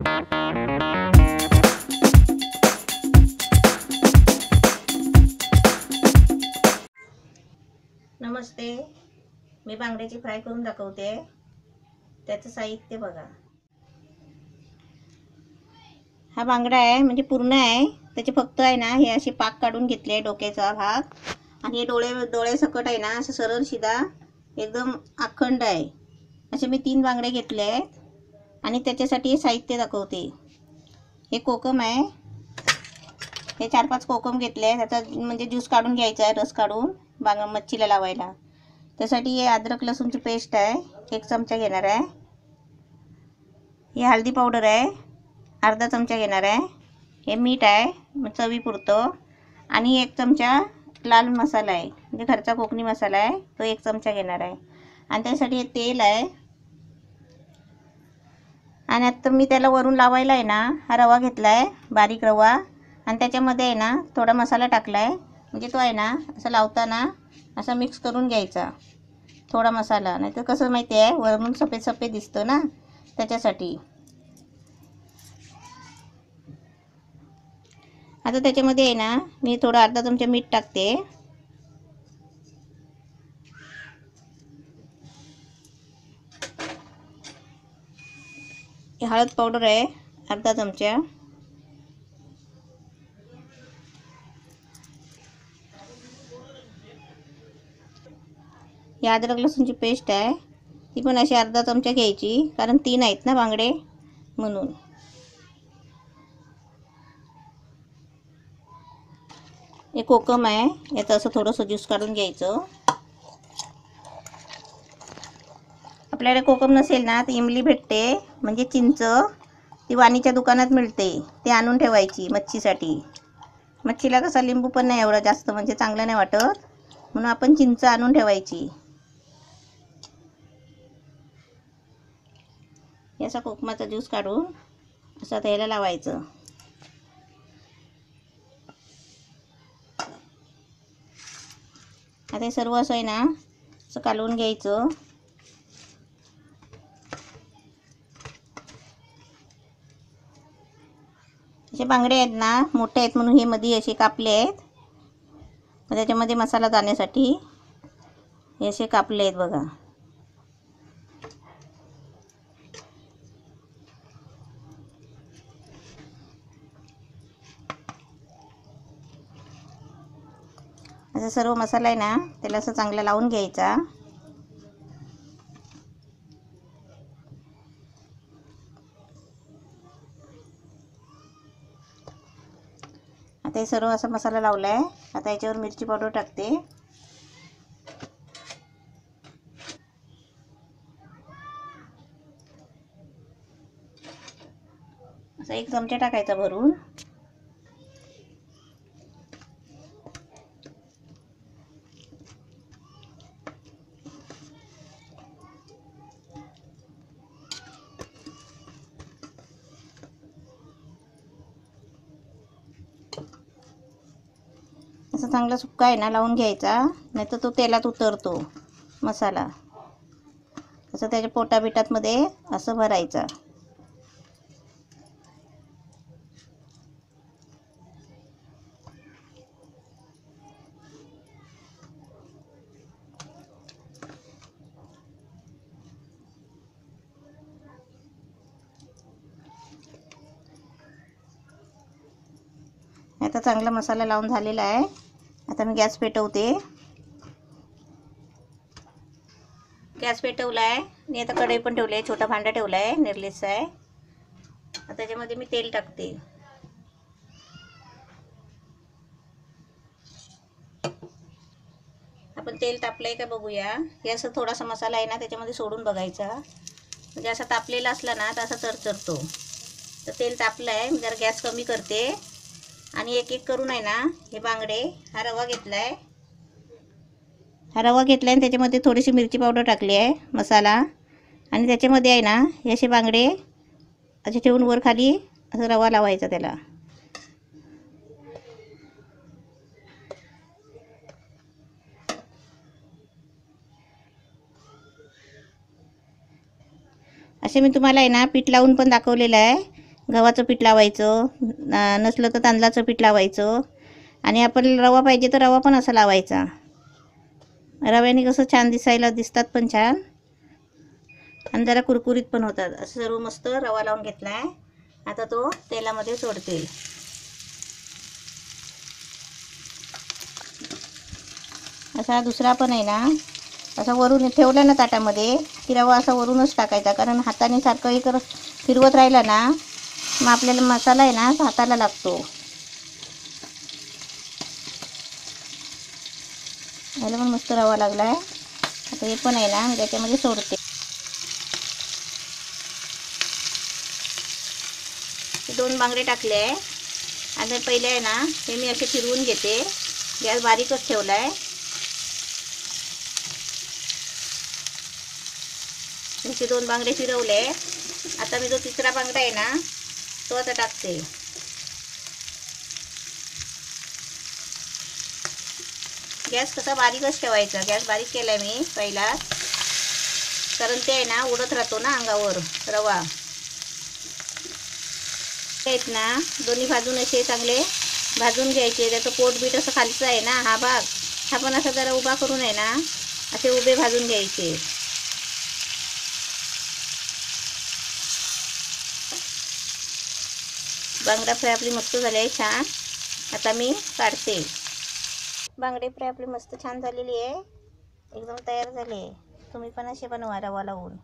नमस्ते, मी बांगड्याची fry करून दाखवते। त्याचं साहित्य बघा। हा बांगडा आहे, म्हणजे पूर्ण आहे। त्याचे फक्त आहे ना हे असे पाक काढून घेतले, डोक्याचा भाग आणि हे डोळे सकट आहे ना असं सरळ सीधा एकदम अखंड आहे। असे मी 3 बांगडे घेतले आहेत आणि त्याच्यासाठी हे साहित्य दाखवते। हे कोकम आहे, हे 4-5 कोकम घेतले आहेत। त्याचा म्हणजे ज्यूस काढून घ्यायचा आहे, रस काढून मच्छीला लावायला। त्यासाठी हे अद्रक लसूणची पेस्ट आहे, 1 चमचा घेणार आहे। हे हळदी पावडर आहे, अर्धा चमचा घेणार आहे। हे मीठ आहे चवीपुरतं आणि 1 चमचा लाल मसाला आहे, म्हणजे घरचा कोकणी मसाला आहे, तो 1 चमचा घेणार आहे। आणि त्यासाठी हे तेल आहे। आणि आता मी त्याला वरून लावायला आहे ना हा रवा घेतला आहे, बारीक रवा, आणि त्याच्यामध्ये आहे ना थोडा मसाला टाकला आहे। म्हणजे तो आहे ना असं लावताना असा मिक्स करून घ्यायचा थोडा मसाला, नाही तर कसं माहिती आहे वरून सफेद सफेद दिसतं ना, त्याच्यासाठी। आता त्याच्यामध्ये आहे ना मी थोडा अर्धा चमचा मीठ टाकते। हळद पावडर आहे अर्धा चमचा। ही अद्रक लसूणची पेस्ट आहे, ती पण अशी अर्धा चमचा घ्यायची, कारण 3 आहेत ना बांगडे म्हणून। हे कोकम आहे, याचं असं थोडंसं ज्यूस काढून घ्यायचं। आपल्याला कोकम नसेल ना तर इमली भेटते, म्हणजे चिंच, ती वाणीच्या दुकानात मिळते, ते आणून ठेवायची मच्छीसाठी। मच्छीला कसा लिंबू पण नाही एवढं जास्त, म्हणजे चांगलं नाही वाटत, म्हणून आपण चिंच आणून ठेवायची। याचा कोकमाचा ज्यूस काढून असं त्याला लावायचं। आता हे सर्व असं आहे ना असं कालवून घ्यायचं। असे बांगडे आहेत ना मोठे आहेत म्हणून हे मध्ये असे कापले आहेत, त्याच्यामध्ये मसाला जाण्यासाठी हे असे कापले आहेत बघा। असं सर्व मसाला आहे ना त्याला असं चांगला लावून घ्यायचा। आता हे सर्व असा मसाला लावला आहे। आता याच्यावर मिरची पावडर टाकते। असा 1 चमचा टाकायचा भरून। असं चांगला सुक्का आहे ना लावून घ्यायचा, नाही तर तो तेलात उतरतो मसाला। असं त्याच्या पोटाबिटात मध्ये असं भरायचा। आता चांगला मसाला लावून झालेला आहे। आता मी गॅस पेटवते। गॅस पेटवला आहे आणि आता कढई पण ठेवली आहे, छोटा भांडा ठेवला आहे, निर्लेस आहे। आता त्याच्यामध्ये मी तेल टाकते। आपण तेल तापलंय का बघूया। हे असं थोडासा मसाला आहे ना त्याच्यामध्ये सोडून बघायचा, म्हणजे असा तापलेला असला ना तर असा चरचरतो। तर तेल तापलं आहे, मी जरा गॅस कमी करते आणि एक एक करून आहे ना हे बांगडे, हा रवा घेतलाय, आणि त्याच्यामध्ये थोडीशी मिरची पावडर टाकली आहे, मसाला, आणि त्याच्यामध्ये आहे ना हे असे बांगडे असे ठेवून वर खाली असं रवा लावायचा त्याला। असे मी तुम्हाला आहे ना पीठ लावून पण दाखवलेलं आहे, गव्हाचं पीठ लावायचं, नसलं तर तांदळाचं पीठ लावायचं. आणि आपल्याला रवा पाहिजे तर रवा पण असा लावायचा. रव्याने कसं छान दिसतात पण छान, आणि जरा कुरकुरीत पण होतात. असं सर्व मस्त रवा लावून घेतला आहे. आता तो तेलामध्ये सोडते. असा दुसरा पण आहे ना, असा वरून ठेवला ना ताटामध्ये की रवा असा वरूनच टाकायचा, कारण हाताने सारखं हे फिरवत राहिला ना मग आपल्याला मसाला आहे ना हाताला लागतो. याला पण मस्त रवा लागला आहे. आता हे पण आहे ना मी त्याच्यामध्ये सोडते. दोन बांगडे टाकले आहे. आता पहिले आहे ना हे मी असे फिरवून घेते. गॅस बारीकच ठेवला आहे. असे दोन बांगडे फिरवले. आता मी जो तिसरा बांगडा आहे ना तो आता टाकते. गॅस कसा बारीकच ठेवायचा. गॅस बारीक केलाय मी पहिला, कारण ते आहे ना उडत राहतो ना अंगावर रवा. आहेत ना दोन्ही बाजून असे चांगले भाजून घ्यायचे. त्याचं पोट बीट असं खालचं आहे ना हा भाग, हा पण असा जरा उभा करून आहे ना असे उभे भाजून घ्यायचे. बांगडा फ्राय आपली मस्त झाली आहे छान. आता मी काढते. बांगडे फ्राय आपली मस्त छान झालेली आहे, एकदम तयार झाली आहे. तुम्ही पण असे बनवा रवा लावून.